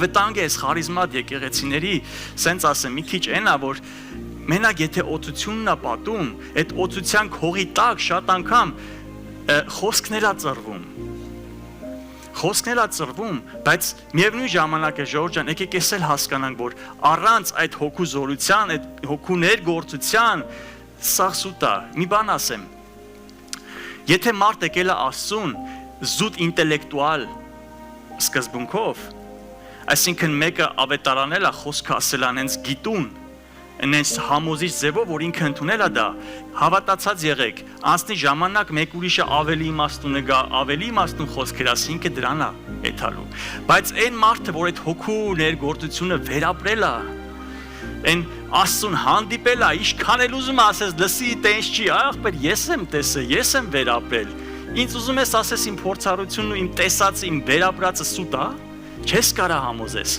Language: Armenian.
վտանգ է այս խարիզմատ եկեղեցիների, սենց ասեմ, մի քիչ այնա, որ մենակ եթե օծությունն է պատում, այդ օծության քողի տակ շատ անգամ խոսքներ ա ծրվում, բայց միևնույն ժամանակ է Ժողովուրդ ջան, եկեք էս էլ հասկանանք, որ առանց այդ հոգու զորության, այդ հոգու ներգործության սա սուտ է։ Մի բան ասեմ, եթե մարդ եկել է Աստծուն զուտ ինտելեկտուալ սկզբունքով, այսինքն մեկը ավետարանել է խոսքը ասել անենց գիտուն, այնպես համոզիչ ձևով, որ ինքը ընդունել է դա, հավատացած եղեք, անցնի ժամանակ մեկ ուրիշը ավելի իմաստուն գա, ավելի իմաստուն խոսքեր ասի, ինքը դրան է էթալու։ Բայց այն մարդը, որ այդ հոգու ներգործությունը վերապրել է, այն Աստծուն հանդիպել է, ինչքան էլ ուզում ասես, լսի, տենց չի, ախպեր, ես եմ տեսել, ես եմ վերապրել։ Ինձ ուզում ես ասես իմ փորձառությունն ու իմ տեսածը, իմ վերապրածը սուտ է, չես կարա համոզես։